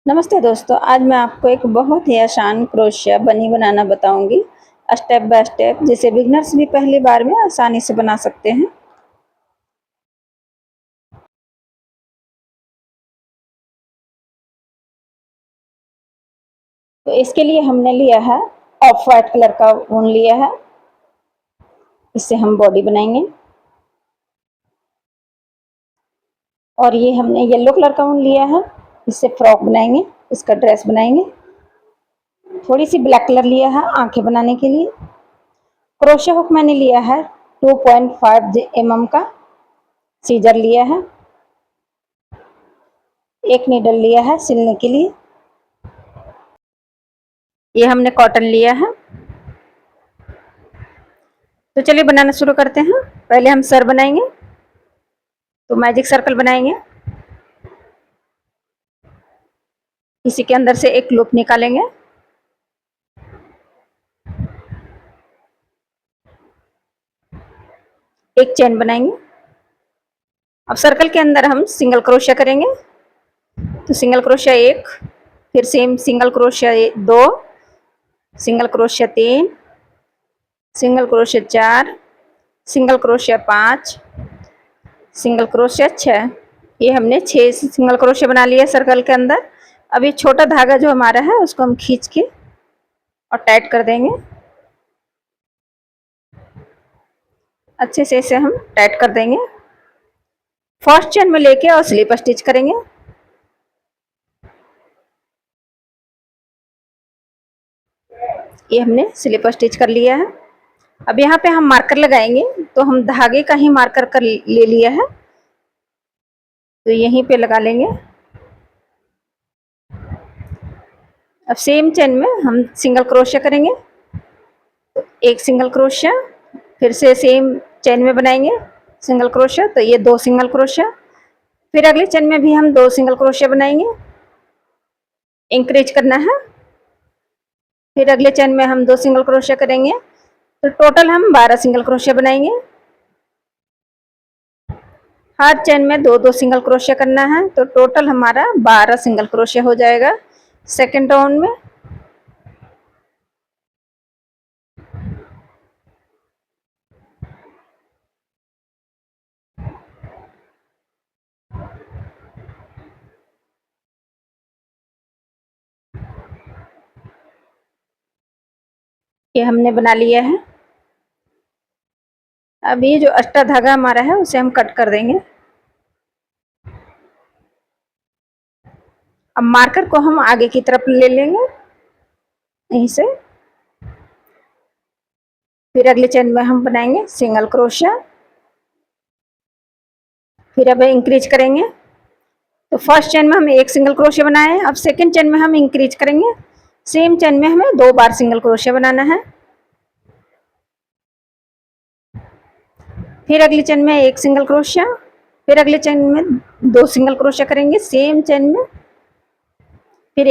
नमस्ते दोस्तों, आज मैं आपको एक बहुत ही आसान क्रोशिया बनी बनाना बताऊंगी स्टेप बाय स्टेप, जिसे बिगनर्स भी पहली बार में आसानी से बना सकते हैं। तो इसके लिए हमने लिया है ऑफ वाइट कलर का ऊन लिया है। इससे हम बॉडी बनाएंगे। और ये हमने येलो कलर का ऊन लिया है, इससे फ्रॉक बनाएंगे, इसका ड्रेस बनाएंगे। थोड़ी सी ब्लैक कलर लिया है आंखें बनाने के लिए। क्रोशिया हुक मैंने लिया है 2.5 mm का। सीजर लिया है। एक नीडल लिया है सिलने के लिए। ये हमने कॉटन लिया है। तो चलिए बनाना शुरू करते हैं। पहले हम सर बनाएंगे, तो मैजिक सर्कल बनाएंगे। इसी के अंदर से एक लूप निकालेंगे। एक चेन बनाएंगे। अब सर्कल के अंदर हम सिंगल क्रोशिया करेंगे। तो सिंगल क्रोशिया एक, फिर सेम सिंगल क्रोशिया दो, सिंगल क्रोशिया तीन, सिंगल क्रोशिया चार, सिंगल क्रोशिया पाँच, सिंगल क्रोशिया छः। ये हमने 6 सिंगल क्रोशिया बना लिया सर्कल के अंदर। अब ये छोटा धागा जो हमारा है उसको हम खींच के और टाइट कर देंगे। अच्छे से इसे हम टाइट कर देंगे। फर्स्ट चेन में लेके और स्लिप स्टिच करेंगे। ये हमने स्लिप स्टिच कर लिया है। अब यहाँ पे हम मार्कर लगाएंगे, तो हम धागे का ही मार्कर कर ले लिया है, तो यहीं पे लगा लेंगे। अब सेम चेन में हम सिंगल क्रोशिया करेंगे। तो एक सिंगल क्रोशिया, फिर से सेम चेन में बनाएंगे सिंगल क्रोशिया, तो ये 2 सिंगल क्रोशिया। फिर अगले चेन में भी हम 2 सिंगल क्रोशिया बनाएंगे। इंक्रीज करना है। फिर अगले चेन में हम 2 सिंगल क्रोशिया करेंगे, तो टोटल हम 12 सिंगल क्रोशिया बनाएंगे। हर चेन में 2-2 सिंगल क्रोशिया करना है, तो टोटल हमारा 12 सिंगल क्रोशिया हो जाएगा सेकेंड राउंड में। ये हमने बना लिया है। अब ये जो एक्स्ट्रा धागा हमारा है उसे हम कट कर देंगे। अब मार्कर को हम आगे की तरफ ले लेंगे यहीं से। फिर अगले चेन में हम बनाएंगे सिंगल क्रोशिया। फिर अब इंक्रीज करेंगे। तो फर्स्ट चेन में हम एक सिंगल क्रोशिया बनाए, अब सेकंड चेन में हम इंक्रीज करेंगे। सेम चेन में हमें 2 बार सिंगल क्रोशिया बनाना है। फिर अगली चेन में एक सिंगल क्रोशिया, फिर अगले चेन में 2 सिंगल क्रोशिया करेंगे सेम चेन में। फिर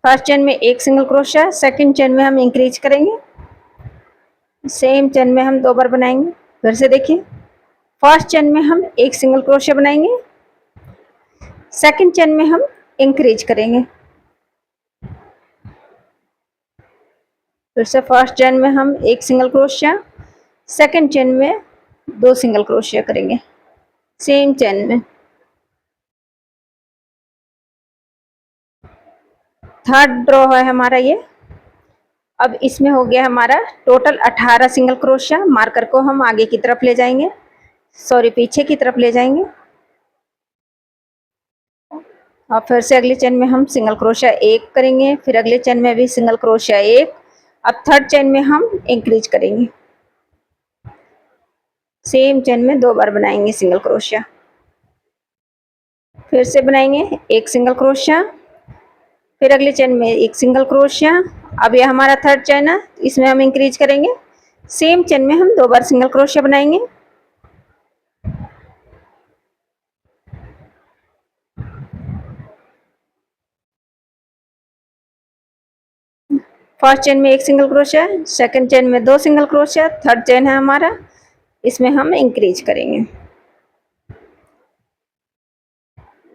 फर्स्ट चेन में एक सिंगल क्रोशिया, सेकंड चेन में हम इंक्रीज करेंगे। सेम चेन में हम 2 बार बनाएंगे। फिर से देखिए, फर्स्ट चेन में हम एक सिंगल क्रोशिया बनाएंगे, सेकंड चेन में हम इंक्रीज करेंगे। फिर से फर्स्ट चेन में हम एक सिंगल क्रोशिया, सेकंड चेन में 2 सिंगल क्रोशिया करेंगे सेम चेन में। थर्ड रो है हमारा ये। अब इसमें हो गया हमारा टोटल 18 सिंगल क्रोशिया। मार्कर को हम आगे की तरफ ले जाएंगे, सॉरी पीछे की तरफ ले जाएंगे। और फिर से अगले चेन में हम सिंगल क्रोशिया एक करेंगे, फिर अगले चेन में भी सिंगल क्रोशिया एक। अब थर्ड चेन में हम इंक्रीज करेंगे। सेम चेन में 2 बार बनाएंगे सिंगल क्रोशिया। फिर से बनाएंगे एक सिंगल क्रोशिया, फिर अगले चेन में एक सिंगल क्रोशिया। अब ये हमारा थर्ड चेन है, इसमें हम इंक्रीज करेंगे। सेम चेन में हम 2 बार सिंगल क्रोशिया बनाएंगे। फर्स्ट चेन में एक सिंगल क्रोशिया, सेकंड चेन में 2 सिंगल क्रोशिया, थर्ड चेन है हमारा, इसमें हम इंक्रीज करेंगे।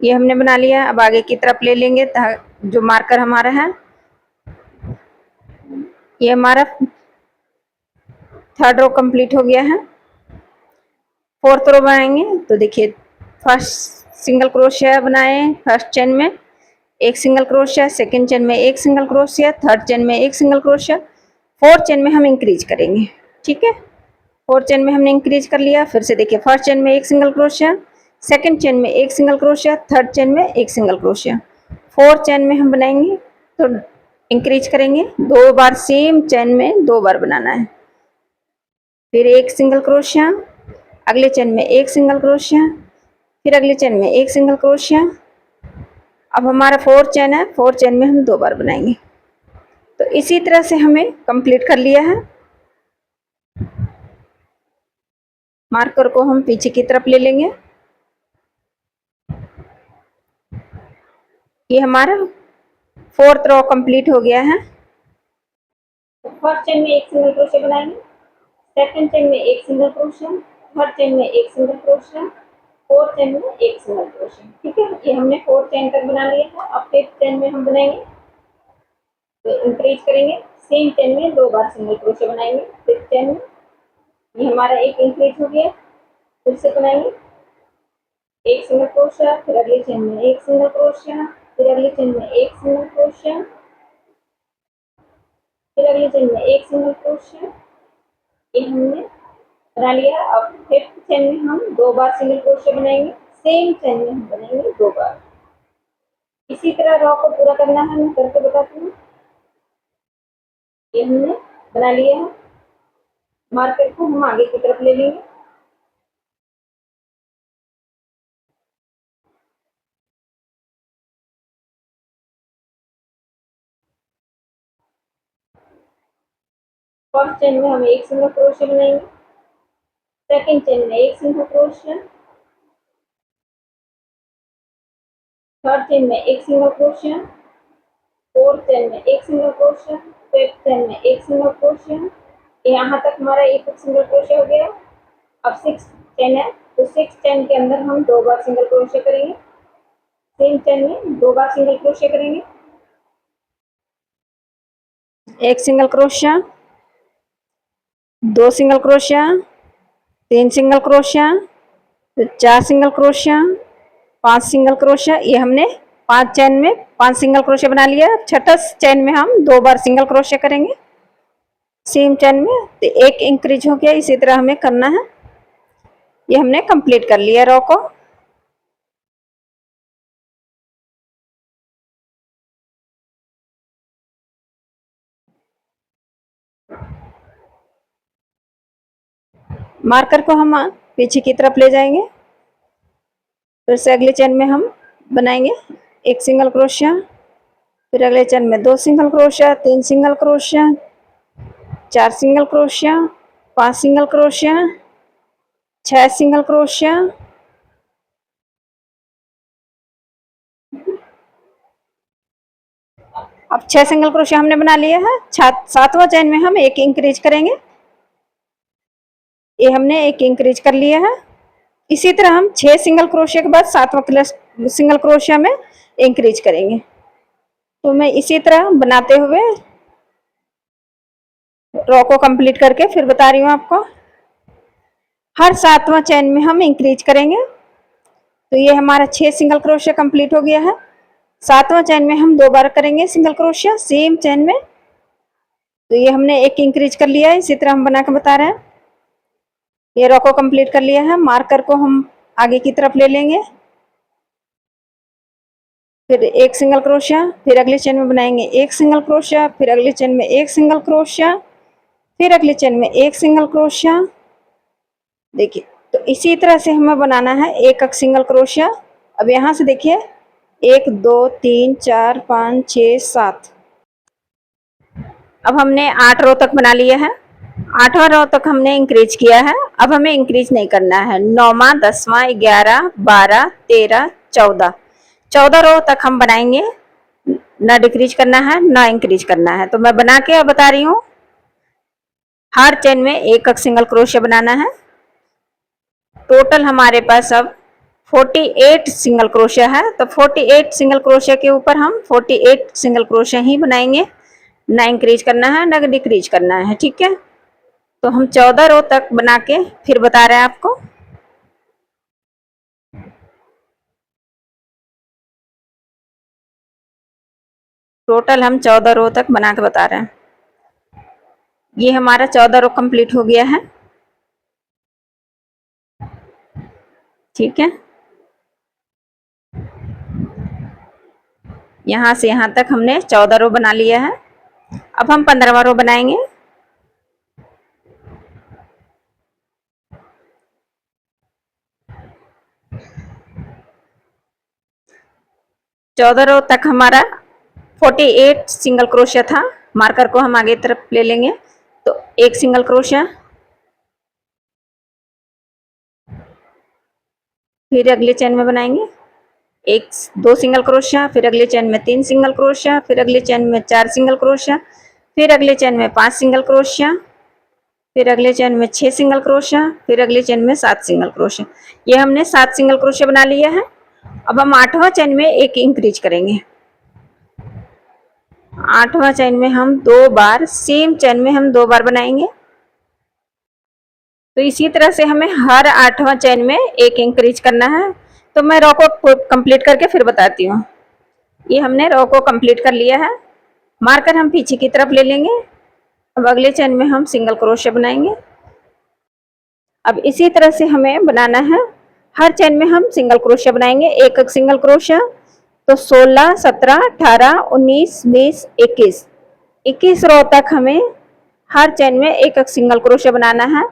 ये हमने बना लिया। अब आगे की तरफ ले लेंगे जो मार्कर हमारा है, ये हमारा थर्ड रो कंप्लीट हो गया है। फोर्थ रो बनाएंगे तो देखिए, फर्स्ट सिंगल क्रोशिया बनाए फर्स्ट चेन में एक सिंगल क्रोशिया, सेकंड चेन में एक सिंगल क्रोशिया, थर्ड चेन में एक सिंगल क्रोशिया, फोर्थ चेन में हम इंक्रीज करेंगे। ठीक है, फोर्थ चेन में हमने इंक्रीज कर लिया। फिर से देखिए, फर्स्ट चेन में एक सिंगल क्रोशिया, सेकंड चेन में एक सिंगल क्रोशिया, थर्ड चेन में एक सिंगल क्रोशिया, फोर्थ चेन में हम बनाएंगे तो इंक्रीज करेंगे। 2 बार सेम चेन में 2 बार बनाना है। फिर एक सिंगल क्रोशिया, अगले चेन में एक सिंगल क्रोशिया, फिर अगले चेन में एक सिंगल क्रोशिया। अब हमारा फोर्थ चेन है, फोर्थ चेन में हम 2 बार बनाएंगे। तो इसी तरह से हमें कंप्लीट कर लिया है। मार्कर को हम पीछे की तरफ ले लेंगे। ये हमारा फोर्थ रो कंप्लीट हो गया है। तो फर्स्ट चेन में एक सिंगल क्रोशिया बनाएंगे, सेकंड चेन में एक सिंगल क्रोशिया, थर्ड चेन में एक सिंगल क्रोशिया, फोर्थ चेन में एक सिंगल क्रोशिया। ठीक है, ये हमने फोर्थ चेन तक बना लिया है। अब फिफ्थ चेन में हम बनाएंगे तो इंक्रीज करेंगे, सेम चेन में 2 बार सिंगल क्रोशिया बनाएंगे। फिफ्थ चेन में ये हमारा एक इंक्रीज हो गया। फिर से बनाएंगे एक सिंगल क्रोशिया, फिर अगले चेन में एक सिंगल क्रोशिया, फिर अगले चेन में एक सिंगल क्रोशिया, फिर अगले चेन में एक सिंगल क्रोशिया। ये हमने बना लिया। अब फिफ्थ चेन में हम 2 बार सिंगल क्रोशिया बनाएंगे, सेम चेन में हम बनाएंगे 2 बार। इसी तरह रो को पूरा करना है, मैं करके बताती हूँ। ये हमने बना लिया है। मार्कर को हम आगे की तरफ ले लेंगे। फर्स्ट चेन में हम एक सिंगल क्रोशिया बनाएंगे, सेकंड चेन में एक सिंगल क्रोशिया, थर्ड चेन में एक सिंगल क्रोशिया, फोर्थ चेन में एक सिंगल क्रोशिया, फिफ्थ चेन में एक सिंगल क्रोशिया। यहाँ तक हमारा एक सिंगल क्रोशिया हो गया। अब सिक्स चेन है तो सिक्स चेन के अंदर हम 2 बार सिंगल क्रोशिया करेंगे, सेम चेन में 2 बार सिंगल क्रोशिया करेंगे। एक single crochet, 2 single crochet, 3 single crochet, फिर 4 सिंगल क्रोशिया, 5 सिंगल क्रोशिया। ये हमने 5 चेन में 5 सिंगल क्रोशिया बना लिया। छठा चेन में हम 2 बार सिंगल क्रोशिया करेंगे सेम चेन में, तो एक इंक्रीज हो गया। इसी तरह हमें करना है। ये हमने कंप्लीट कर लिया रो को। मार्कर को हम पीछे की तरफ ले जाएंगे। फिर से अगले चेन में हम बनाएंगे एक सिंगल क्रोशिया, फिर अगले चेन में 2 single crochet, 3 single crochet, 4 single crochet, 5 single crochet, 6 single crochet, अब 6 सिंगल क्रोशिया हमने बना लिया है। सातवां चेन में हम एक इंक्रीज करेंगे। ये हमने एक इंक्रीज कर लिया है। इसी तरह हम 6 सिंगल क्रोशिया के बाद सातवां सिंगल क्रोशिया में इंक्रीज करेंगे। तो मैं इसी तरह बनाते हुए रो को कंप्लीट करके फिर बता रही हूँ आपको। हर सातवां चेन में हम इंक्रीज करेंगे। तो ये हमारा 6 सिंगल क्रोशिया कंप्लीट हो गया है। सातवां चेन में हम 2 बार करेंगे सिंगल क्रोशिया सेम चेन में। तो ये हमने एक इंक्रीज कर लिया है। इसी तरह हम बना के बता रहे हैं। ये रो को कंप्लीट कर लिया है। मार्कर को हम आगे की तरफ ले लेंगे, फिर एक सिंगल क्रोशिया, फिर अगले चेन में बनाएंगे एक सिंगल क्रोशिया, फिर अगले चेन में एक सिंगल क्रोशिया, फिर अगले चेन में एक सिंगल क्रोशिया। देखिए, तो इसी तरह से हमें बनाना है एक एक सिंगल क्रोशिया। अब यहाँ से देखिए 1 2 3 4 5 6 7। अब हमने 8 रो तक बना लिया है। 8वां रो तक हमने इंक्रीज किया है। अब हमें इंक्रीज नहीं करना है। 9वां 10वां 11 12 13 14, 14 रो तक हम बनाएंगे। ना डिक्रीज करना है ना इंक्रीज करना है। तो मैं बना के बता रही हूँ। हर चेन में एक एक सिंगल क्रोशिया बनाना है। टोटल हमारे पास अब 48 सिंगल क्रोशिया है, तो 48 सिंगल क्रोशिया के ऊपर हम 48 सिंगल क्रोशिया ही बनाएंगे, ना इंक्रीज करना है ना डिक्रीज करना है। ठीक है, तो हम 14 रो तक बना के फिर बता रहे हैं आपको। टोटल हम 14 रो तक बना के बता रहे हैं। ये हमारा 14 रो कंप्लीट हो गया है। ठीक है, यहां से यहां तक हमने 14 रो बना लिया है। अब हम 15वां रो बनाएंगे। 14 रो तक हमारा 48 सिंगल क्रोशिया था। मार्कर को हम आगे तरफ ले लेंगे, तो एक सिंगल क्रोशिया, फिर अगले चेन में बनाएंगे एक 2 सिंगल क्रोशिया, फिर अगले चेन में 3 सिंगल क्रोशिया, फिर अगले चेन में 4 सिंगल क्रोशिया, फिर अगले चेन में 5 सिंगल क्रोशिया, फिर अगले चेन में 6 सिंगल क्रोशिया, फिर अगले चेन में 7 सिंगल क्रोशिया। ये हमने 7 सिंगल क्रोशिया बना लिया है। अब हम 8वां चेन में एक इंक्रीज करेंगे। 8वां चेन में हम 2 बार, सेम चेन में हम 2 बार बनाएंगे। तो इसी तरह से हमें हर 8वां चेन में एक इंक्रीज करना है। तो मैं रो को कंप्लीट करके फिर बताती हूँ। ये हमने रो को कंप्लीट कर लिया है। मार्कर हम पीछे की तरफ ले लेंगे। अब अगले चेन में हम सिंगल क्रोशिया बनाएंगे। अब इसी तरह से हमें बनाना है, हर चेन में हम सिंगल क्रोशिया बनाएंगे, एक एक सिंगल क्रोशिया। तो 16, 17, 18, 19, 20, 21, 21 रो तक हमें हर चेन में एक एक सिंगल क्रोशिया बनाना है।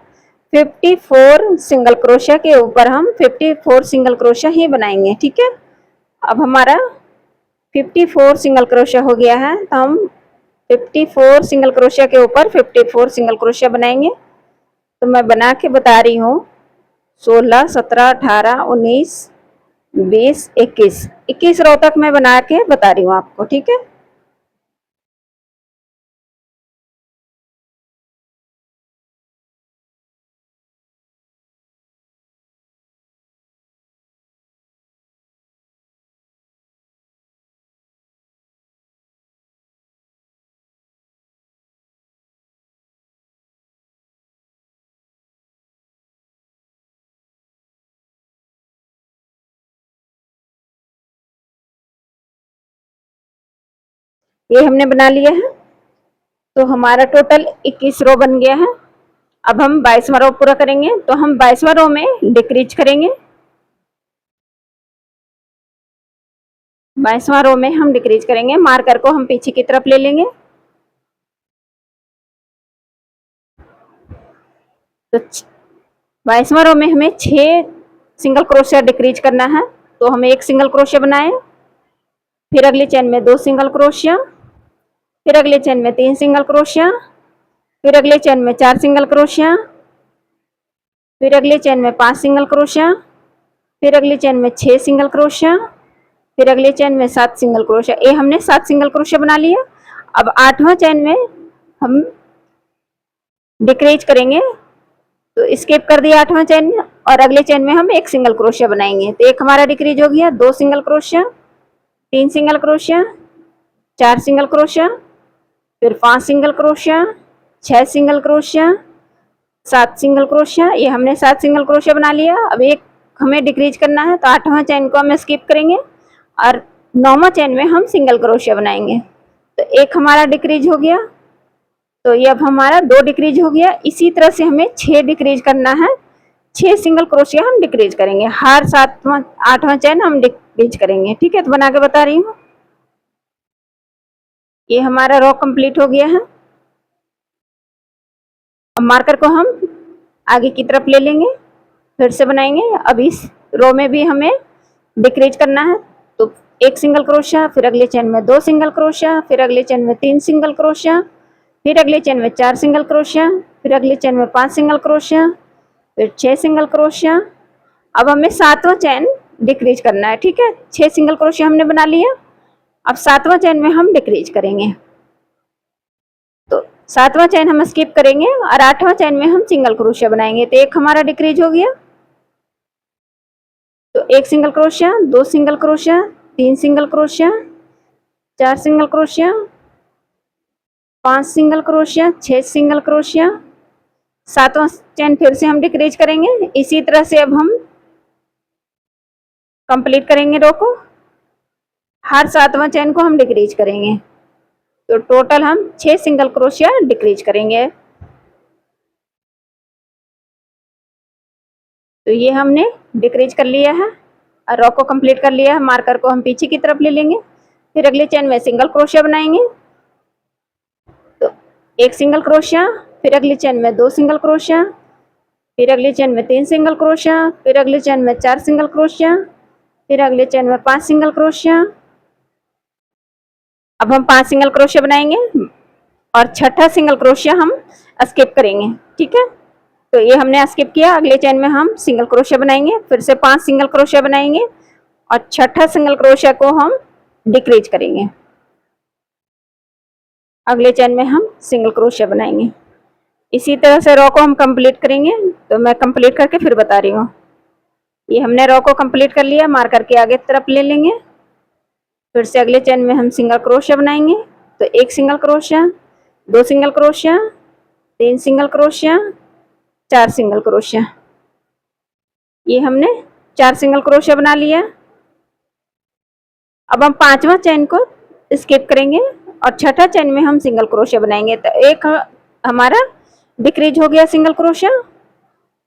54 सिंगल क्रोशिया के ऊपर हम 54 सिंगल क्रोशिया ही बनाएंगे। ठीक है, अब हमारा 54 सिंगल क्रोशिया हो गया है, तो हम 54 सिंगल क्रोशिया के ऊपर 54 सिंगल क्रोशिया बनाएंगे। तो मैं बना के बता रही हूँ, 16, 17, 18, 19, 20, 21, 21 रो तक मैं बना के बता रही हूँ आपको। ठीक है, ये हमने बना लिया है। तो हमारा टोटल 21 रो बन गया है। अब हम 22वां रो पूरा करेंगे। तो हम 22वां रो में डिक्रीज करेंगे। 22वां रो में हम डिक्रीज करेंगे। मार्कर को हम पीछे की तरफ ले लेंगे। तो 22वां रो में हमें 6 सिंगल क्रोशिया डिक्रीज करना है। तो हम एक सिंगल क्रोशिया बनाए, फिर अगले चेन में 2 सिंगल क्रोशिया, फिर अगले चेन में 3 सिंगल क्रोशिया, फिर अगले चेन में 4 सिंगल क्रोशिया, फिर अगले चेन में 5 सिंगल क्रोशिया, फिर अगले चेन में 6 सिंगल क्रोशिया, फिर अगले चेन में 7 सिंगल क्रोशिया। ये हमने 7 सिंगल क्रोशिया बना लिया। अब 8वां चेन में हम डिक्रीज करेंगे। तो स्किप कर दिया 8वां चेन में, और अगले चेन में हम एक सिंगल क्रोशिया बनाएंगे। तो एक हमारा डिक्रीज हो गया, 2 single crochet, 3 single crochet, 4 single crochet, फिर 5 single crochet, 6 single crochet, 7 single crochet. ये हमने 7 सिंगल क्रोशिया बना लिया। अब एक हमें डिक्रीज करना है, तो 8वां चेन को हम स्किप करेंगे और 9वां चेन में हम सिंगल क्रोशिया बनाएंगे। तो एक हमारा डिक्रीज हो गया। तो ये अब हमारा 2 डिक्रीज हो गया। इसी तरह से हमें 6 डिक्रीज करना है। 6 सिंगल क्रोशिया हम डिक्रीज करेंगे, हर 7वां 8वां चेन हम डिक्रीज करेंगे। ठीक है, तो बना के बता रही हूँ। ये हमारा रो कंप्लीट हो गया है। अब मार्कर को हम आगे की तरफ ले लेंगे, फिर से बनाएंगे। अब इस रो में भी हमें डिक्रीज करना है। तो एक सिंगल क्रोशिया, फिर अगले चेन में 2 सिंगल क्रोशिया, फिर अगले चेन में 3 सिंगल क्रोशिया, फिर अगले चेन में 4 सिंगल क्रोशिया, फिर अगले चेन में 5 सिंगल क्रोशिया, फिर 6 सिंगल क्रोशिया। अब हमें 7वां चेन डिक्रीज करना है। ठीक है, 6 सिंगल क्रोशिया हमने बना लिया। अब 7वां चेन में हम डिक्रीज करेंगे। तो 7वां चेन हम स्किप करेंगे और 8वां चेन में हम सिंगल क्रोशिया बनाएंगे। तो एक हमारा डिक्रीज हो गया। तो एक सिंगल क्रोशिया, दो सिंगल क्रोशिया, तीन सिंगल क्रोशिया, चार सिंगल क्रोशिया, पांच सिंगल क्रोशिया, छह सिंगल क्रोशिया, सातवां चेन फिर से हम डिक्रीज करेंगे। इसी तरह से अब हम कंप्लीट करेंगे रो को, हर सातवां चेन को हम डिक्रीज करेंगे। तो टोटल हम 6 सिंगल क्रोशिया डिक्रीज करेंगे। तो ये हमने डिक्रीज कर लिया है और रो को कंप्लीट कर लिया है। मार्कर को हम पीछे की तरफ ले लेंगे, फिर अगले चेन में सिंगल क्रोशिया बनाएंगे। तो एक सिंगल क्रोशिया, फिर अगली चेन में दो सिंगल क्रोशिया, फिर अगली चेन में तीन सिंगल क्रोशिया, फिर अगली चेन में चार सिंगल क्रोशिया, फिर अगले चेन में पांच सिंगल क्रोशिया। अब हम 5 सिंगल क्रोशिया बनाएंगे और छठा सिंगल क्रोशिया हम स्किप करेंगे। ठीक है, तो ये हमने स्किप किया। अगले चेन में हम सिंगल क्रोशिया बनाएंगे, फिर से 5 सिंगल क्रोशिया बनाएंगे और छठा सिंगल क्रोशिया को हम डिक्रीज करेंगे। अगले चेन में हम सिंगल क्रोशिया बनाएंगे। इसी तरह से रो को हम कंप्लीट करेंगे। तो मैं कंप्लीट करके फिर बता रही हूँ। ये हमने रो को कंप्लीट कर लिया, मार्कर के आगे तरफ ले लेंगे। फिर से अगले चेन में हम सिंगल क्रोशिया बनाएंगे। तो एक सिंगल क्रोशिया, दो सिंगल क्रोशिया, तीन सिंगल क्रोशिया, चार सिंगल क्रोशिया। ये हमने 4 सिंगल क्रोशिया बना लिया। अब हम पांचवा चेन को स्किप करेंगे और छठा चेन में हम सिंगल क्रोशिया बनाएंगे। तो एक हमारा डिक्रीज हो गया सिंगल क्रोशिया।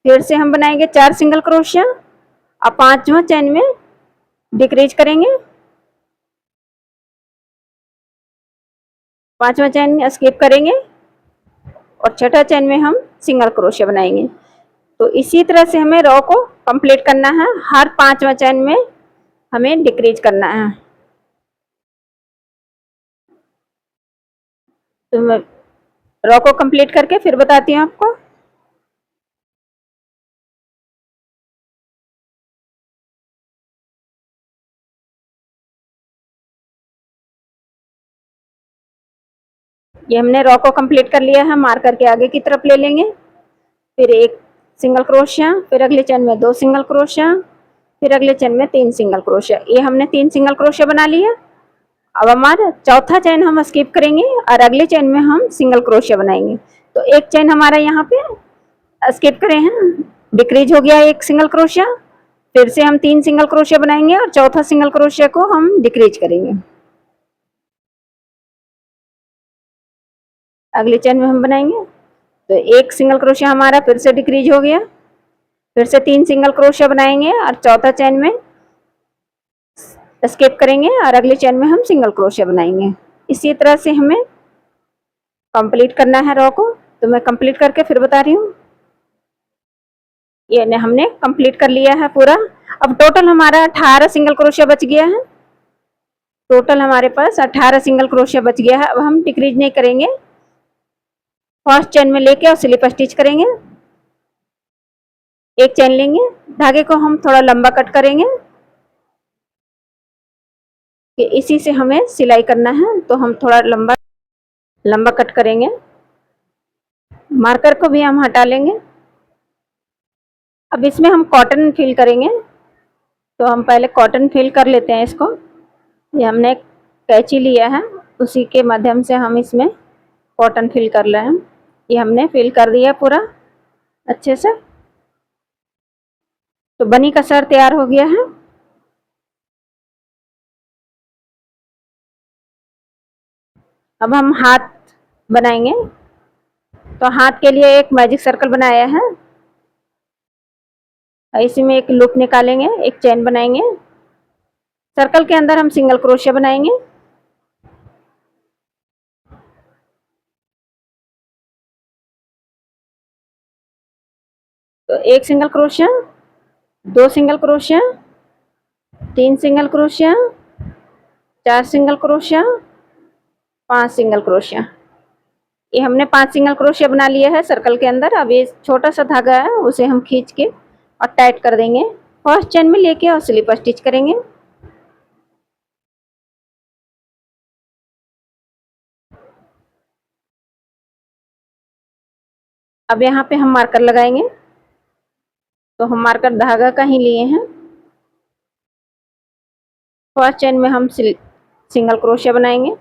फिर से हम बनाएंगे 4 सिंगल क्रोशिया और पांचवा चेन में डिक्रीज करेंगे। पांचवा चेन स्किप करेंगे और छठा चेन में हम सिंगल क्रोशिया बनाएंगे। तो इसी तरह से हमें रो को कंप्लीट करना है। हर पांचवा चेन में हमें डिक्रीज करना है। तो मैं रो को कंप्लीट करके फिर बताती हूँ आपको। ये हमने रो को कंप्लीट कर लिया है, मार्कर के आगे की तरफ ले लेंगे। फिर एक सिंगल क्रोशिया, फिर अगले चेन में दो सिंगल क्रोशिया, फिर अगले चेन में तीन सिंगल क्रोशिया। ये हमने 3 सिंगल क्रोशिया बना लिया। अब हमारा चौथा चेन हम स्किप करेंगे और अगले चेन में हम सिंगल क्रोशिया बनाएंगे। तो एक चेन हमारा यहाँ पे स्किप करे हैं, डिक्रीज हो गया एक सिंगल क्रोशिया। फिर से हम 3 सिंगल क्रोशिया बनाएंगे और चौथा सिंगल क्रोशिया को हम डिक्रीज करेंगे। अगले चेन में हम बनाएंगे। तो एक सिंगल क्रोशिया हमारा फिर से डिक्रीज हो गया। फिर से 3 सिंगल क्रोशिया बनाएंगे और चौथा चेन में स्किप करेंगे और अगले चेन में हम सिंगल क्रोशिया बनाएंगे। इसी तरह से हमें कंप्लीट करना है रो को। तो मैं कंप्लीट करके फिर बता रही हूँ। ये हमने कंप्लीट कर लिया है पूरा। अब टोटल हमारा 18 सिंगल क्रोशिया बच गया है। टोटल हमारे पास 18 सिंगल क्रोशिया बच गया है। अब हम डिक्रीज नहीं करेंगे, फर्स्ट चेन में लेके और स्लिप स्टिच करेंगे। एक चेन लेंगे, धागे को हम थोड़ा लंबा कट करेंगे कि इसी से हमें सिलाई करना है। तो हम थोड़ा लंबा लंबा कट करेंगे। मार्कर को भी हम हटा लेंगे। अब इसमें हम कॉटन फिल करेंगे। तो हम पहले कॉटन फिल कर लेते हैं इसको। ये हमने कैंची लिया है, उसी के माध्यम से हम इसमें कॉटन फिल कर रहे हैं। ये हमने फिल कर दिया पूरा अच्छे से। तो बनी का सर तैयार हो गया है। अब हम हाथ बनाएंगे। तो हाथ के लिए एक मैजिक सर्कल बनाया है। इसी में एक लूप निकालेंगे, एक चेन बनाएंगे। सर्कल के अंदर हम सिंगल क्रोशिया बनाएंगे। तो एक सिंगल क्रोशिया, दो सिंगल क्रोशिया, तीन सिंगल क्रोशिया, चार सिंगल क्रोशिया, पांच सिंगल क्रोशिया। ये हमने 5 सिंगल क्रोशिया बना लिया है सर्कल के अंदर। अब ये छोटा सा धागा है, उसे हम खींच के और टाइट कर देंगे। फर्स्ट चेन में लेके और स्लिप स्टिच करेंगे। अब यहाँ पे हम मार्कर लगाएंगे। तो हम मार्कर धागा का ही लिए हैं। फर्स्ट चेन में हम सिंगल क्रोशिया बनाएंगे,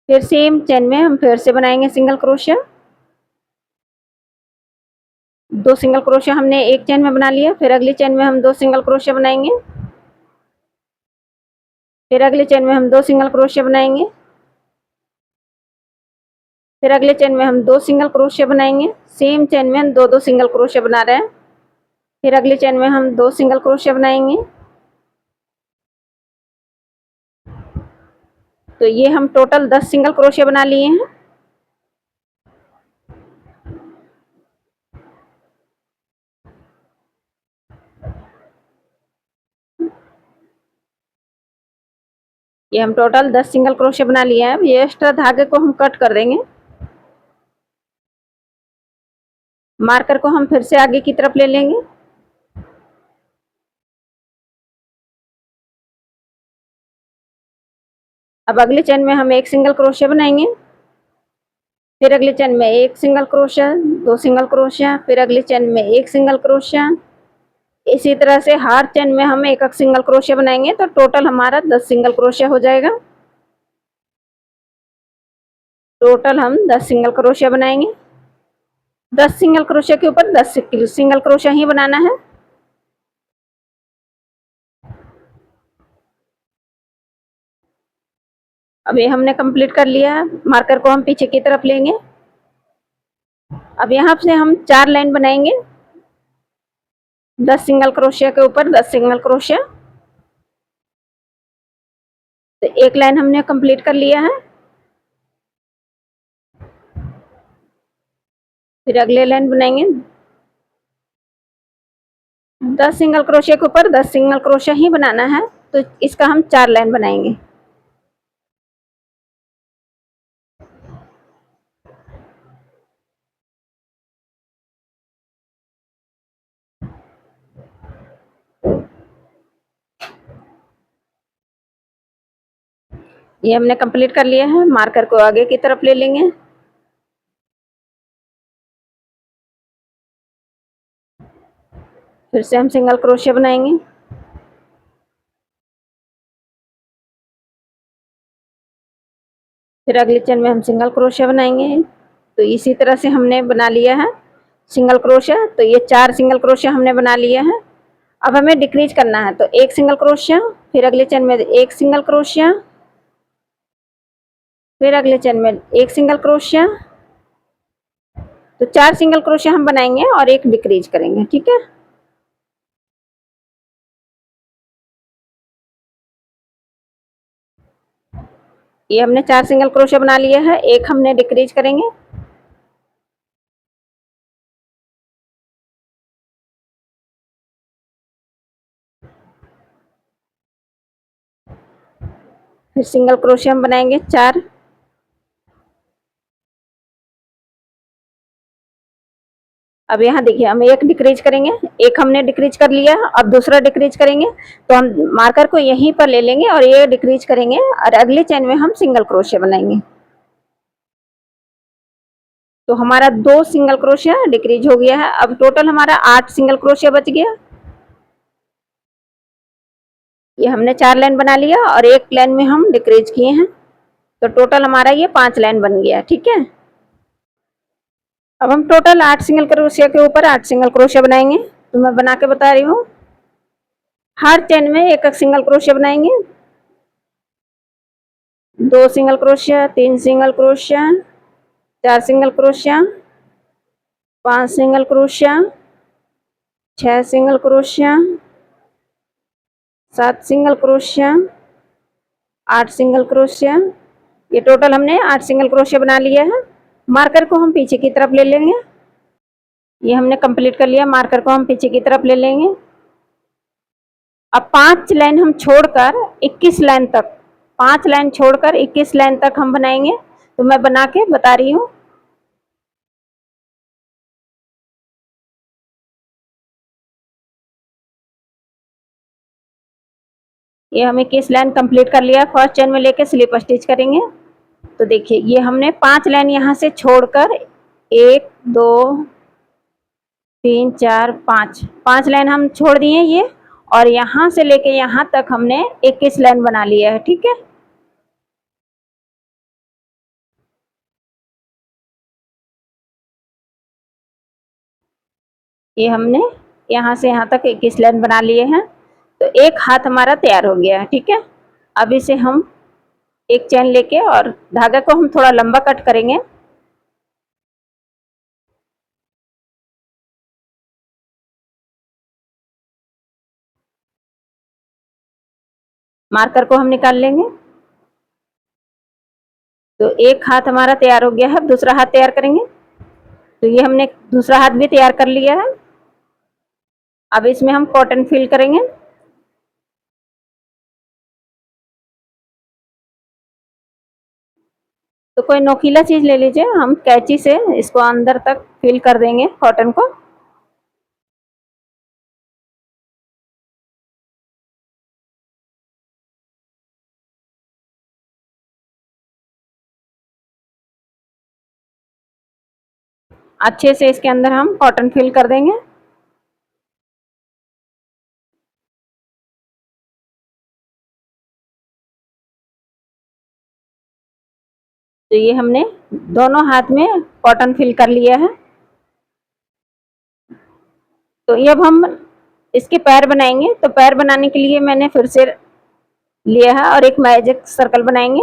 फिर सेम चेन में हम फिर से बनाएंगे सिंगल क्रोशिया। 2 सिंगल क्रोशिया हमने एक चेन में बना लिया, फिर अगली चेन में हम 2 सिंगल क्रोशिया बनाएंगे, फिर अगले चेन में हम 2 सिंगल क्रोशिया बनाएंगे, फिर अगले चेन में हम 2 सिंगल क्रोशिया बनाएंगे। सेम चेन में हम 2 सिंगल क्रोशिया बना रहे हैं, फिर अगले चेन में हम 2 सिंगल क्रोशिया बनाएंगे। तो ये हम टोटल 10 सिंगल क्रोशिया बना लिए हैं। ये हम टोटल 10 सिंगल क्रोशिया बना लिए हैं। अब ये एक्स्ट्रा धागे को हम कट कर देंगे। मार्कर को हम फिर से आगे की तरफ ले लेंगे। अब अगले चेन में हम 1 सिंगल क्रोशिया बनाएंगे, फिर अगले चेन में 1 सिंगल क्रोशिया, 2 सिंगल क्रोशिया, फिर अगले चेन में 1 सिंगल क्रोशिया। इसी तरह से हर चेन में हम एक सिंगल क्रोशिया बनाएंगे, तो टोटल हमारा 10 सिंगल क्रोशिया हो जाएगा। टोटल हम 10 सिंगल क्रोशिया बनाएंगे। 10 सिंगल क्रोशिया के ऊपर 10 सिंगल क्रोशिया ही बनाना है। अब ये हमने कंप्लीट कर लिया। मार्कर को हम पीछे की तरफ लेंगे। अब यहाँ से हम 4 लाइन बनाएंगे, 10 सिंगल क्रोशिया के ऊपर 10 सिंगल क्रोशिया। तो एक लाइन हमने कंप्लीट कर लिया है। फिर अगले लाइन बनाएंगे, 10 सिंगल क्रोशिया के ऊपर 10 सिंगल क्रोशिया ही बनाना है, तो इसका हम 4 लाइन बनाएंगे। ये हमने कंप्लीट कर लिया है। मार्कर को आगे की तरफ ले लेंगे। फिर से हम सिंगल क्रोशिया बनाएंगे। फिर अगले चेन में हम सिंगल क्रोशिया बनाएंगे। तो इसी तरह से हमने बना लिया है सिंगल क्रोशिया। तो ये 4 सिंगल क्रोशिया हमने बना लिया है। अब हमें डिक्रीज करना है, तो 1 सिंगल क्रोशिया, फिर अगले चेन में 1 सिंगल क्रोशिया, फिर अगले चेन में 1 सिंगल क्रोशिया। तो 4 सिंगल क्रोशिया हम बनाएंगे और 1 डिक्रीज करेंगे, ठीक है। ये हमने 4 सिंगल क्रोशिया बना लिया है, 1 हमने डिक्रीज करेंगे। फिर सिंगल क्रोशिया हम बनाएंगे 4। अब यहाँ देखिए हम 1 डिक्रीज करेंगे, 1 हमने डिक्रीज कर लिया। अब दूसरा डिक्रीज करेंगे, तो हम मार्कर को यहीं पर ले लेंगे और ये डिक्रीज करेंगे और अगले चेन में हम सिंगल क्रोशिया बनाएंगे। तो हमारा 2 सिंगल क्रोशिया डिक्रीज हो गया है। अब टोटल हमारा 8 सिंगल क्रोशिया बच गया। ये हमने 4 लाइन बना लिया और 1 लाइन में हम डिक्रीज किए हैं, तो टोटल हमारा ये 5 लाइन बन गया, ठीक है। अब हम टोटल 8 सिंगल क्रोशिया के ऊपर 8 सिंगल क्रोशिया बनाएंगे। तो मैं बना के बता रही हूँ। हर चेन में एक सिंगल क्रोशिया बनाएंगे, 2 single crochet, 3 single crochet, 4 single crochet, 5 single crochet, 6 single crochet, 7 single crochet, 8 single crochet. ये टोटल हमने 8 सिंगल क्रोशिया बना लिया है। मार्कर को हम पीछे की तरफ ले लेंगे। ये हमने कंप्लीट कर लिया। मार्कर को हम पीछे की तरफ ले लेंगे। अब 5 लाइन हम छोड़कर 21 लाइन तक, 5 लाइन छोड़कर 21 लाइन तक हम बनाएंगे। तो मैं बना के बता रही हूँ। ये हम 21 लाइन कंप्लीट कर लिया। फर्स्ट चेन में लेके स्लिप स्टिच करेंगे। तो देखिए ये हमने 5 लाइन यहाँ से छोड़कर 1 2 3 4 5 लाइन हम छोड़ दिए ये, और यहाँ से लेके यहाँ तक हमने 21 लाइन बना लिया है। ठीक है, ये हमने यहाँ से यहाँ तक 21 लाइन बना लिए हैं। तो एक हाथ हमारा तैयार हो गया है। ठीक है, अब इसे हम एक चैन लेके और धागा को हम थोड़ा लंबा कट करेंगे। मार्कर को हम निकाल लेंगे। तो एक हाथ हमारा तैयार हो गया है, दूसरा हाथ तैयार करेंगे। तो ये हमने दूसरा हाथ भी तैयार कर लिया है। अब इसमें हम कॉटन फिल करेंगे। तो कोई नोकीला चीज ले लीजिए, हम कैंची से इसको अंदर तक फिल कर देंगे कॉटन को। अच्छे से इसके अंदर हम कॉटन फिल कर देंगे। तो ये हमने दोनों हाथ में कॉटन फिल कर लिया है। तो ये अब हम इसके पैर बनाएंगे। तो पैर बनाने के लिए मैंने फिर से लिया है और एक मैजिक सर्कल बनाएंगे।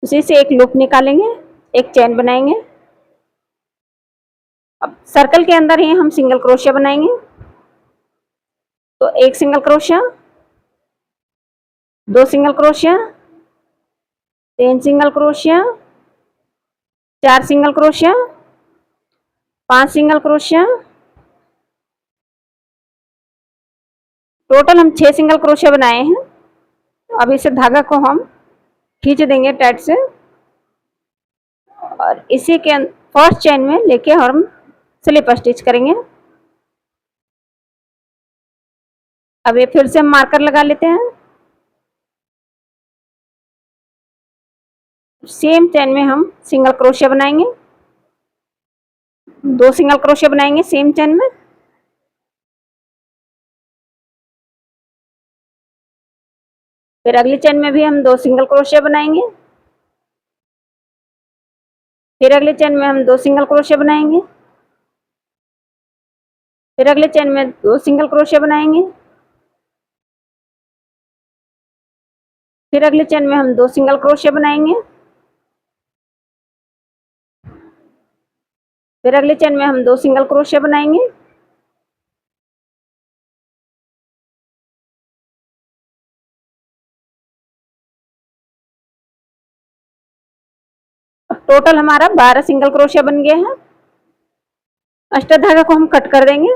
उसी से एक लूप निकालेंगे, एक चैन बनाएंगे। अब सर्कल के अंदर ही हम सिंगल क्रोशिया बनाएंगे। तो एक सिंगल क्रोशिया, दो सिंगल क्रोशिया, तीन सिंगल क्रोशिया, चार सिंगल क्रोशिया, पांच सिंगल क्रोशिया, टोटल हम 6 सिंगल क्रोशिया बनाए हैं। अब इसे धागा को हम खींच देंगे टाइट से और इसी के फर्स्ट चेन में लेके हम स्लिप स्टिच करेंगे। अब ये फिर से हम मार्कर लगा लेते हैं। सेम चेन में हम सिंगल क्रोशिया बनाएंगे, दो सिंगल क्रोशिया बनाएंगे सेम चेन में। फिर अगली चेन में भी हम दो सिंगल क्रोशिया बनाएंगे। फिर अगले चेन में हम दो सिंगल क्रोशिया बनाएंगे। फिर अगले चेन में दो सिंगल क्रोशिया बनाएंगे। फिर अगले चेन में हम दो सिंगल क्रोशिया बनाएंगे। फिर अगले चेन में हम दो सिंगल क्रोशिया बनाएंगे। अब टोटल हमारा 12 सिंगल क्रोशिया बन गया है। अस्टर धागा को हम कट कर देंगे,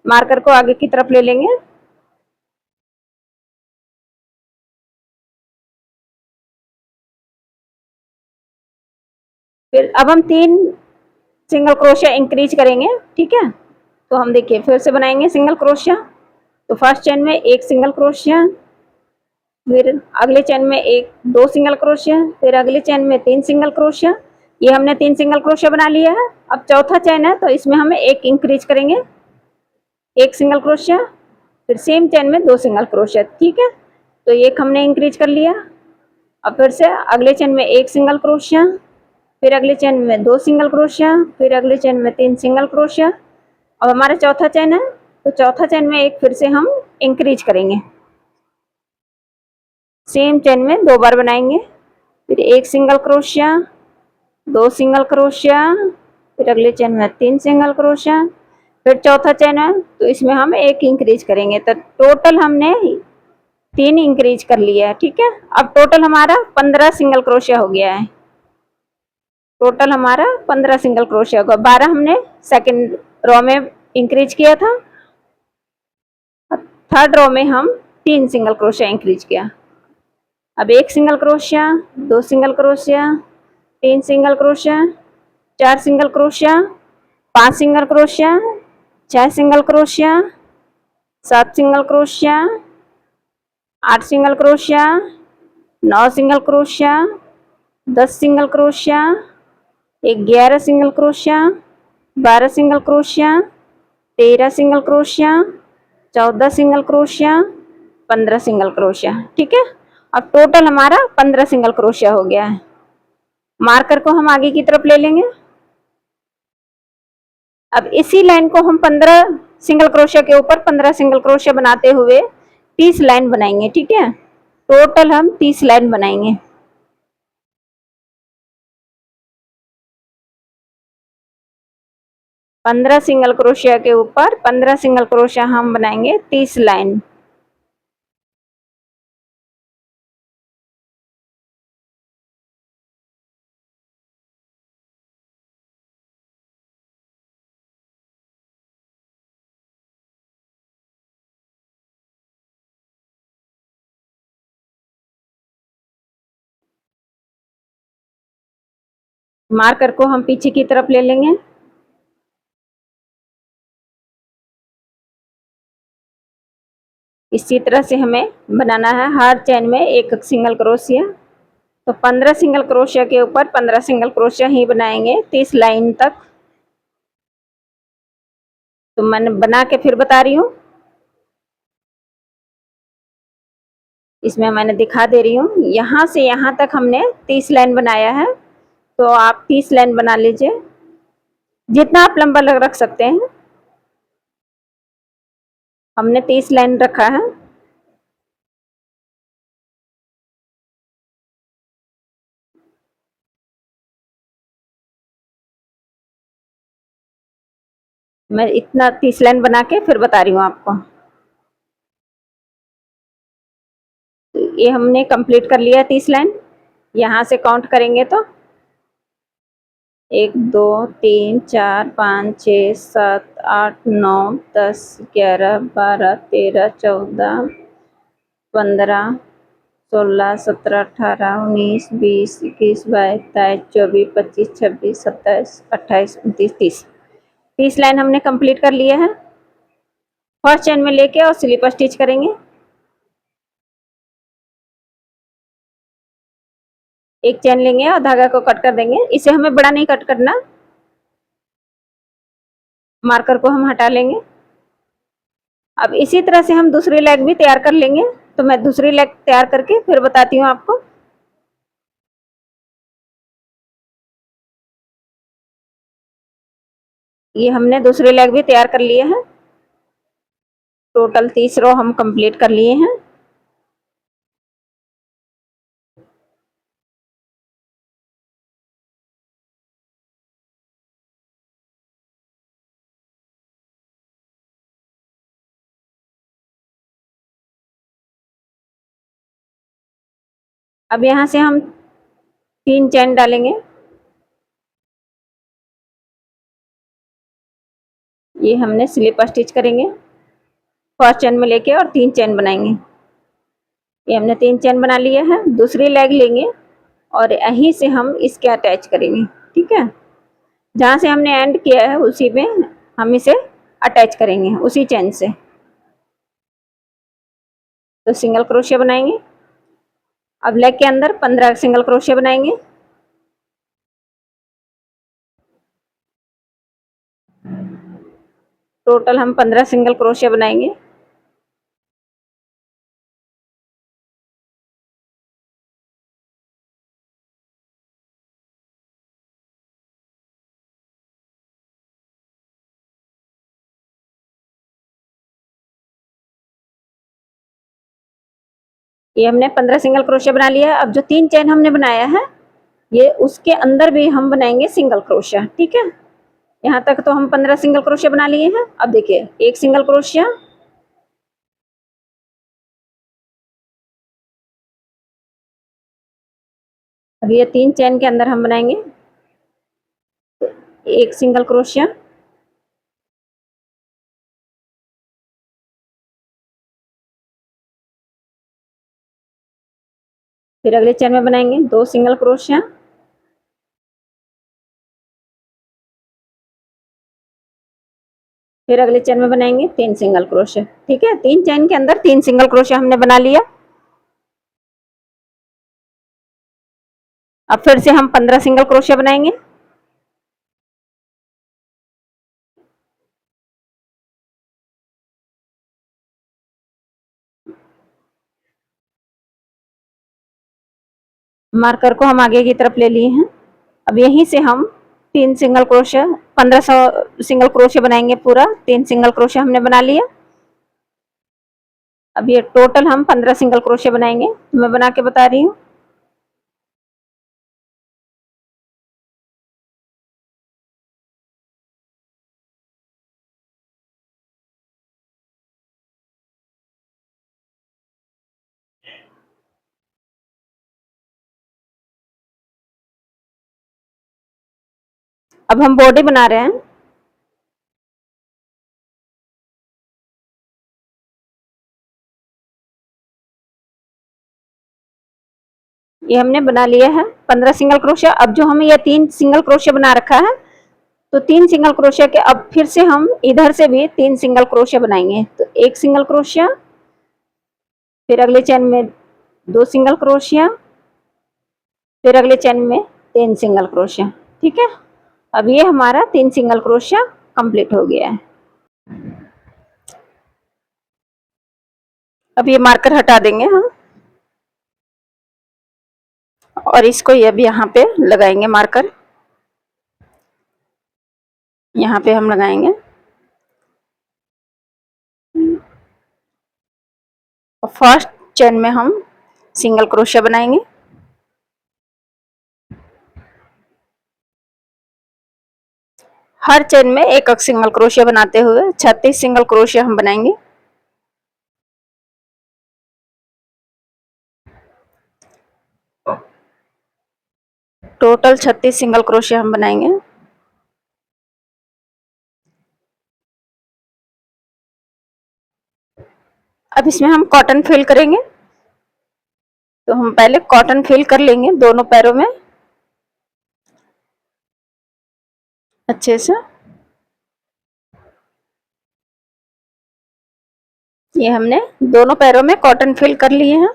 मार्कर को आगे की तरफ ले लेंगे। फिर अब हम 3 सिंगल क्रोशिया इंक्रीज करेंगे। ठीक है, तो हम देखिए फिर से बनाएंगे सिंगल क्रोशिया। तो फर्स्ट चेन में एक सिंगल क्रोशिया, फिर अगले चेन में एक दो सिंगल क्रोशिया, फिर अगले चेन में 3 सिंगल क्रोशिया। ये हमने 3 सिंगल क्रोशिया बना लिया है। अब चौथा चेन है तो इसमें हम एक इंक्रीज करेंगे, एक सिंगल क्रोशिया, फिर सेम चेन में दो सिंगल क्रोशिया। ठीक है, तो एक हमने इंक्रीज कर लिया। अब फिर से अगले चेन में एक सिंगल क्रोशिया, फिर अगले चेन में दो सिंगल क्रोशिया, फिर अगले चेन में 3 सिंगल क्रोशिया। अब हमारा चौथा चेन है तो चौथा चेन में एक फिर से हम इंक्रीज करेंगे, सेम चेन में दो बार बनाएंगे। फिर एक सिंगल क्रोशिया, दो सिंगल क्रोशिया, फिर अगले चेन में 3 सिंगल क्रोशिया, फिर चौथा चेन है तो इसमें हम एक इंक्रीज करेंगे। तो टोटल हमने 3 इंक्रीज कर लिया है। ठीक है, अब टोटल हमारा 15 सिंगल क्रोशिया हो गया है। टोटल हमारा 15 सिंगल क्रोशिया होगा। 12 हमने सेकंड रो में इंक्रीज किया था, थर्ड रो में हम 3 सिंगल क्रोशिया इंक्रीज किया। अब एक सिंगल क्रोशिया, दो single crochet, 3 single crochet, 4 single crochet, 5 single crochet, 6 single crochet, 7 single crochet, 8 single crochet, 9 single crochet, 10 single crochet, 11 single crochet, 12 single crochet, 13 single crochet, 14 single crochet, 15 single crochet. ठीक है, अब total हमारा 15 single crochet हो गया है। Marker को हम आगे की तरफ ले लेंगे। अब इसी लाइन को हम 15 सिंगल क्रोशिया के ऊपर 15 सिंगल क्रोशिया बनाते हुए 30 लाइन बनाएंगे। ठीक है, टोटल हम 30 लाइन बनाएंगे। पंद्रह सिंगल क्रोशिया के ऊपर 15 सिंगल क्रोशिया हम बनाएंगे 30 लाइन। मार्कर को हम पीछे की तरफ ले लेंगे। इसी तरह से हमें बनाना है हर चेन में एक सिंगल क्रोशिया। तो 15 सिंगल क्रोशिया के ऊपर 15 सिंगल क्रोशिया ही बनाएंगे 30 लाइन तक। तो मैंने बना के फिर बता रही हूँ, इसमें मैंने दिखा दे रही हूँ। यहाँ से यहाँ तक हमने 30 लाइन बनाया है, तो आप 30 लाइन बना लीजिए, जितना आप लंबा रख सकते हैं। हमने 30 लाइन रखा है। मैं इतना 30 लाइन बना के फिर बता रही हूँ आपको। ये हमने कंप्लीट कर लिया 30 लाइन। यहाँ से काउंट करेंगे तो 1 2 3 4 5 6 7 8 9 10 11 12 13 14 15 16 17 18 19 20 21 22 23 24 25 26 27 28 29 30। 30 लाइन हमने कंप्लीट कर लिए हैं। फर्स्ट चेन में लेके और स्लिप स्टिच करेंगे। एक चेन लेंगे और धागा को कट कर देंगे। इसे हमें बड़ा नहीं कट करना। मार्कर को हम हटा लेंगे। अब इसी तरह से हम दूसरी लेग भी तैयार कर लेंगे। तो मैं दूसरी लेग तैयार करके फिर बताती हूँ आपको। ये हमने दूसरी लेग भी तैयार कर लिए हैं। टोटल 30 रो हम कंप्लीट कर लिए हैं। अब यहाँ से हम 3 चेन डालेंगे। ये हमने स्लिप स्टिच करेंगे फर्स्ट चेन में लेके और 3 चेन बनाएंगे। ये हमने 3 चेन बना लिए हैं। दूसरी लेग लेंगे और यहीं से हम इसके अटैच करेंगे। ठीक है, जहाँ से हमने एंड किया है उसी में हम इसे अटैच करेंगे उसी चेन से। तो सिंगल क्रोशिया बनाएंगे। अब लेग के अंदर 15 सिंगल क्रोशिया बनाएंगे। टोटल हम 15 सिंगल क्रोशिया बनाएंगे। ये हमने 15 सिंगल क्रोशिया बना लिया है। अब जो 3 चेन हमने बनाया है ये उसके अंदर भी हम बनाएंगे सिंगल क्रोशिया। ठीक है, यहाँ तक तो हम 15 सिंगल क्रोशिया बना लिए हैं। अब देखिए, एक सिंगल क्रोशिया, अब ये 3 चेन के अंदर हम बनाएंगे एक सिंगल क्रोशिया, फिर अगले चेन में बनाएंगे 2 सिंगल क्रोशिया, फिर अगले चेन में बनाएंगे 3 सिंगल क्रोशिया। ठीक है, 3 चेन के अंदर 3 सिंगल क्रोशिया हमने बना लिया। अब फिर से हम 15 सिंगल क्रोशिया बनाएंगे। मार्कर को हम आगे की तरफ ले लिए हैं। अब यहीं से हम 3 सिंगल क्रोशिया 1500 सिंगल क्रोशिया बनाएंगे। पूरा 3 सिंगल क्रोशिया हमने बना लिया। अब ये टोटल हम 15 सिंगल क्रोशिया बनाएंगे। मैं बना के बता रही हूँ। अब हम बॉडी बना रहे हैं। ये हमने बना लिया है 15 सिंगल क्रोशिया। अब जो हमें ये 3 सिंगल क्रोशिया बना रखा है, तो 3 सिंगल क्रोशिया के अब फिर से हम इधर से भी 3 सिंगल क्रोशिया बनाएंगे। तो 1 सिंगल क्रोशिया, फिर अगले चेन में 2 सिंगल क्रोशिया, फिर अगले चेन में 3 सिंगल क्रोशिया। ठीक है, अब ये हमारा 3 सिंगल क्रोशिया कंप्लीट हो गया है। अब ये मार्कर हटा देंगे हम, और इसको ये भी यहाँ पे लगाएंगे मार्कर। यहाँ पे हम लगाएंगे और फर्स्ट चेन में हम सिंगल क्रोशिया बनाएंगे। हर चेन में एक एक सिंगल क्रोशिया बनाते हुए 36 सिंगल क्रोशिया हम बनाएंगे। टोटल 36 सिंगल क्रोशिया हम बनाएंगे। अब इसमें हम कॉटन फिल करेंगे। तो हम पहले कॉटन फिल कर लेंगे दोनों पैरों में अच्छे से। ये हमने दोनों पैरों में कॉटन फिल कर लिए हैं।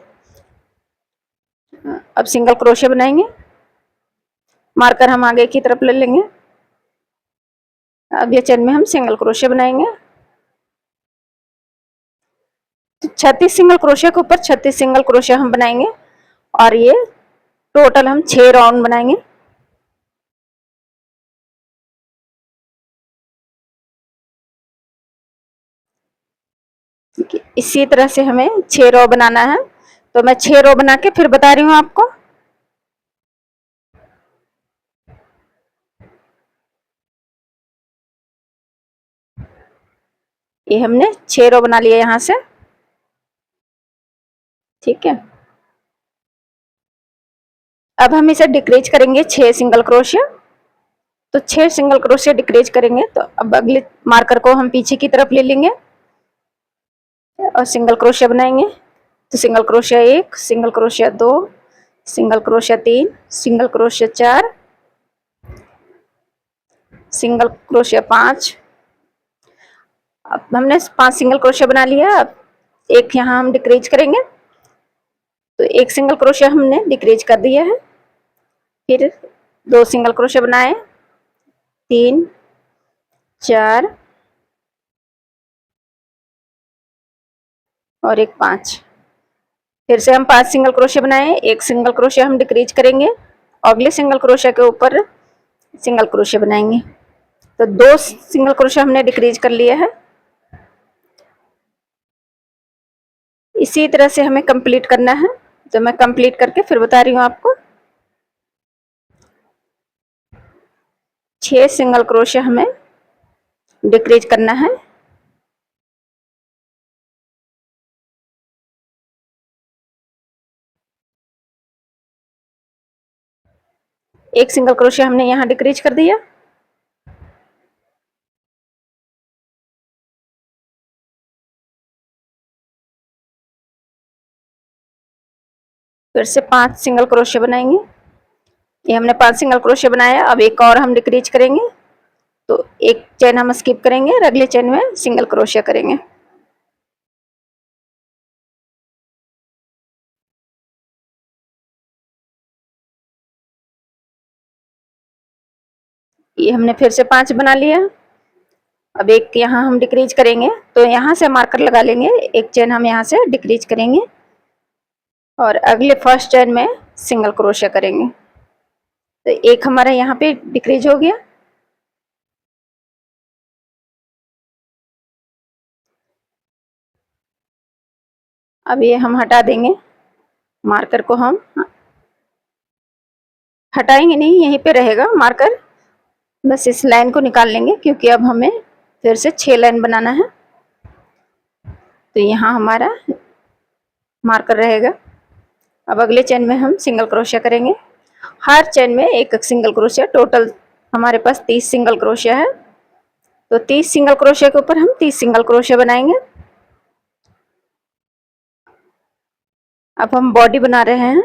अब सिंगल क्रोशिया बनाएंगे। मार्कर हम आगे की तरफ ले लेंगे। अब ये चेन में हम सिंगल क्रोशिया बनाएंगे। 36 सिंगल क्रोशिया के ऊपर 36 सिंगल क्रोशिया हम बनाएंगे, और ये टोटल हम 6 राउंड बनाएंगे। इसी तरह से हमें 6 रो बनाना है। तो मैं 6 रो बना के फिर बता रही हूँ आपको। ये हमने 6 रो बना लिया यहाँ से। ठीक है, अब हम इसे डिक्रीज करेंगे 6 सिंगल क्रोशिया। तो 6 सिंगल क्रोशिया डिक्रीज करेंगे। तो अब अगले मार्कर को हम पीछे की तरफ ले लेंगे और सिंगल क्रोशिया बनाएंगे। तो single crochet 1, single crochet 2, single crochet 3, single crochet 4, single crochet 5। अब हमने 5 सिंगल क्रोशिया बना लिया। अब एक यहाँ हम डिक्रीज करेंगे। तो 1 सिंगल क्रोशिया हमने डिक्रीज कर दिया है। फिर 2 सिंगल क्रोशिया बनाए, 3, 4 और एक 5। फिर से हम 5 सिंगल क्रोशिया बनाए, 1 सिंगल क्रोशिया हम डिक्रीज करेंगे, अगले सिंगल क्रोशिया के ऊपर सिंगल क्रोशिया बनाएंगे। तो 2 सिंगल क्रोशिया हमने डिक्रीज कर लिया है। इसी तरह से हमें कंप्लीट करना है। तो मैं कंप्लीट करके फिर बता रही हूँ आपको। 6 सिंगल क्रोशिया हमें डिक्रीज करना है। एक सिंगल क्रोशिया हमने यहाँ डिक्रीज कर दिया। फिर से 5 सिंगल क्रोशिया बनाएंगे। ये हमने 5 सिंगल क्रोशिया बनाया। अब एक और हम डिक्रीज करेंगे। तो एक चेन हम स्किप करेंगे और अगले चेन में सिंगल क्रोशिया करेंगे। ये हमने फिर से 5 बना लिया। अब एक यहाँ हम डिक्रीज करेंगे। तो यहाँ से मार्कर लगा लेंगे, एक चेन हम यहाँ से डिक्रीज करेंगे और अगले फर्स्ट चेन में सिंगल क्रोशिया करेंगे। तो एक हमारा यहाँ पे डिक्रीज हो गया। अब ये हम हटा देंगे, मार्कर को हम हटाएंगे नहीं, यहीं पे रहेगा मार्कर। बस इस लाइन को निकाल लेंगे क्योंकि अब हमें फिर से 6 लाइन बनाना है। तो यहाँ हमारा मार्कर रहेगा। अब अगले चेन में हम सिंगल क्रोशिया करेंगे। हर चेन में एक एक सिंगल क्रोशिया, टोटल हमारे पास 30 सिंगल क्रोशिया है। तो 30 सिंगल क्रोशिया के ऊपर हम 30 सिंगल क्रोशिया बनाएंगे। अब हम बॉडी बना रहे हैं।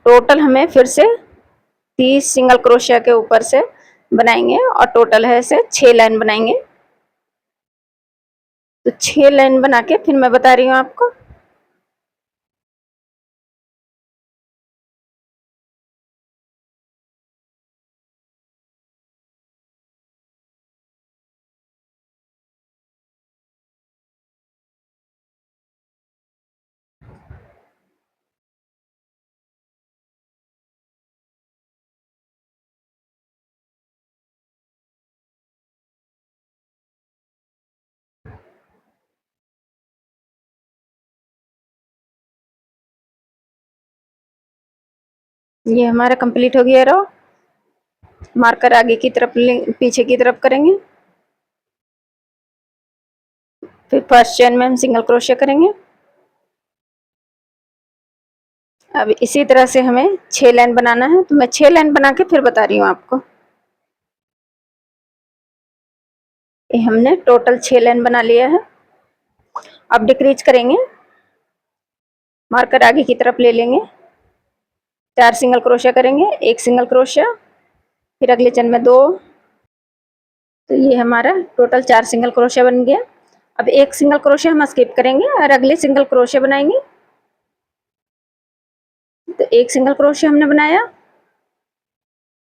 टोटल हमें फिर से 30 सिंगल क्रोशिया के ऊपर से बनाएंगे और टोटल है से 6 लाइन बनाएंगे। तो 6 लाइन बना के फिर मैं बता रही हूँ आपको। ये हमारा कंप्लीट हो गया। रो मार्कर आगे की तरफ पीछे की तरफ करेंगे। फिर फर्स्ट चेन में हम सिंगल क्रोशिया करेंगे। अब इसी तरह से हमें 6 लाइन बनाना है। तो मैं 6 लाइन बना के फिर बता रही हूँ आपको। ये हमने टोटल 6 लाइन बना लिया है। अब डिक्रीज करेंगे, मार्कर आगे की तरफ ले लेंगे, 4 सिंगल क्रोशिया करेंगे, 1 सिंगल क्रोशिया, फिर अगले चेन में 2। तो ये हमारा टोटल 4 सिंगल क्रोशिया बन गया। अब 1 सिंगल क्रोशिया हम स्किप करेंगे और अगले सिंगल क्रोशिया बनाएंगे। तो 1 सिंगल क्रोशिया हमने बनाया,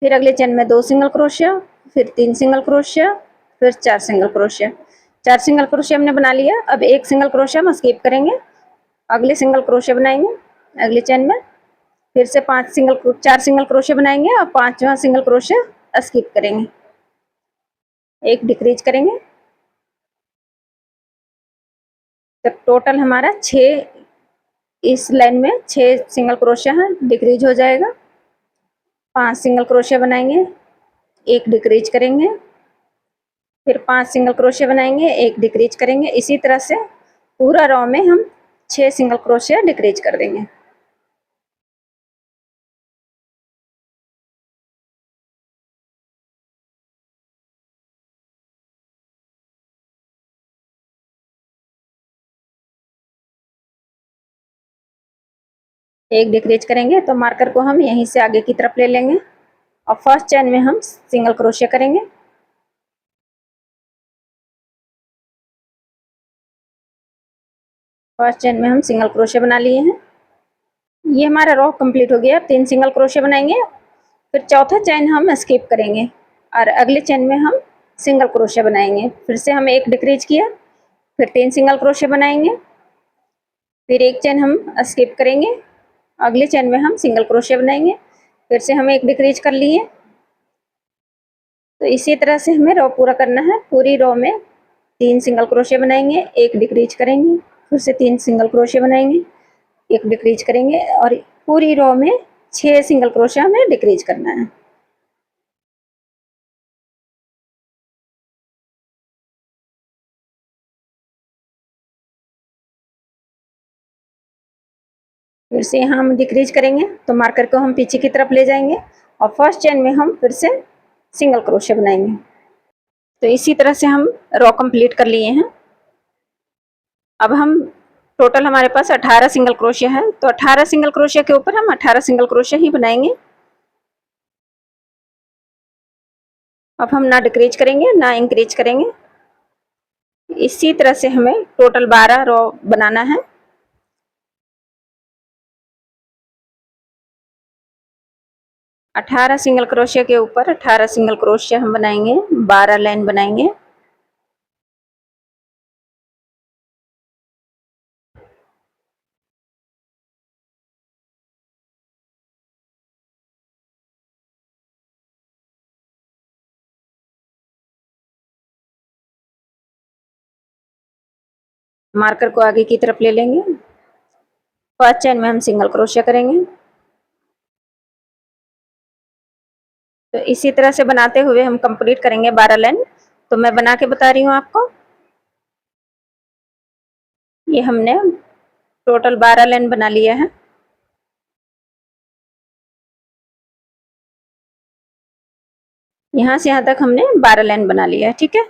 फिर अगले चेन में 2 सिंगल क्रोशिया, फिर 3 सिंगल क्रोशिया, फिर 4 सिंगल क्रोशिया। 4 सिंगल क्रोशिया हमने बना लिया। अब 1 सिंगल क्रोशिया हम स्किप करेंगे, अगले सिंगल क्रोशिया बनाएंगे अगले चेन में, फिर से 4 सिंगल क्रोशिया बनाएंगे और 5वां सिंगल क्रोशिया स्किप करेंगे, एक डिक्रीज करेंगे। तो टोटल हमारा 6, इस लाइन में 6 सिंगल क्रोशिया है, डिक्रीज हो जाएगा। 5 सिंगल क्रोशिया बनाएंगे, एक डिक्रीज करेंगे, फिर 5 सिंगल क्रोशिया बनाएंगे, एक डिक्रीज करेंगे। इसी तरह से पूरा रो में हम 6 सिंगल क्रोशिया डिक्रीज कर देंगे। एक डिक्रीज करेंगे तो मार्कर को हम यहीं से आगे की तरफ ले लेंगे और फर्स्ट चेन में हम सिंगल क्रोशिया करेंगे। फर्स्ट चेन में हम सिंगल क्रोशिया बना लिए हैं। ये हमारा रो कंप्लीट हो गया। 3 सिंगल क्रोशिया बनाएंगे, फिर चौथा चेन हम स्किप करेंगे और अगले चेन में हम सिंगल क्रोशिया बनाएंगे। फिर से हम एक डिक्रीज किया, फिर 3 सिंगल क्रोशिया बनाएंगे, फिर एक चेन हम स्किप करेंगे, अगले चेन में हम सिंगल क्रोशिया बनाएंगे, फिर से हम एक डिक्रीज कर लिए। तो इसी तरह से हमें रो पूरा करना है। पूरी रो में 3 सिंगल क्रोशिया बनाएंगे, एक डिक्रीज करेंगे, फिर से 3 सिंगल क्रोशिया बनाएंगे, एक डिक्रीज करेंगे और पूरी रो में 6 सिंगल क्रोशिया हमें डिक्रीज करना है। फिर से यहाँ हम डिक्रीज करेंगे तो मार्कर को हम पीछे की तरफ ले जाएंगे और फर्स्ट चेन में हम फिर से सिंगल क्रोशिया बनाएंगे। तो इसी तरह से हम रो कंप्लीट कर लिए हैं। अब हम टोटल हमारे पास 18 सिंगल क्रोशिया है। तो 18 सिंगल क्रोशिया के ऊपर हम 18 सिंगल क्रोशिया ही बनाएंगे। अब हम ना डिक्रीज करेंगे ना इंक्रीज करेंगे। इसी तरह से हमें टोटल 12 रो बनाना है। 18 सिंगल क्रोशिया के ऊपर 18 सिंगल क्रोशिया हम बनाएंगे, 12 लाइन बनाएंगे। मार्कर को आगे की तरफ ले लेंगे। फर्स्ट चेन में हम सिंगल क्रोशिया करेंगे। तो इसी तरह से बनाते हुए हम कंप्लीट करेंगे 12 लाइन। तो मैं बना के बता रही हूँ आपको। ये हमने टोटल 12 लाइन बना लिया है। यहाँ से यहाँ तक हमने 12 लाइन बना लिया है। ठीक है,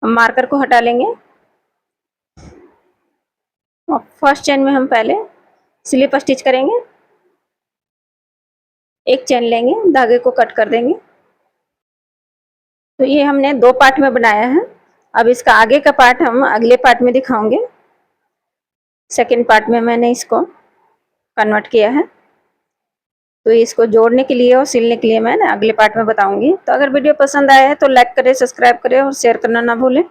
हम मार्कर को हटा लेंगे और फर्स्ट चेन में हम पहले स्लिप स्टिच करेंगे। एक चेन लेंगे, धागे को कट कर देंगे। तो ये हमने 2 पार्ट में बनाया है। अब इसका आगे का पार्ट हम अगले पार्ट में दिखाऊंगे। सेकंड पार्ट में मैंने इसको कन्वर्ट किया है। तो इसको जोड़ने के लिए और सिलने के लिए मैं अगले पार्ट में बताऊंगी। तो अगर वीडियो पसंद आया है तो लाइक करें, सब्सक्राइब करें और शेयर करना ना भूलें।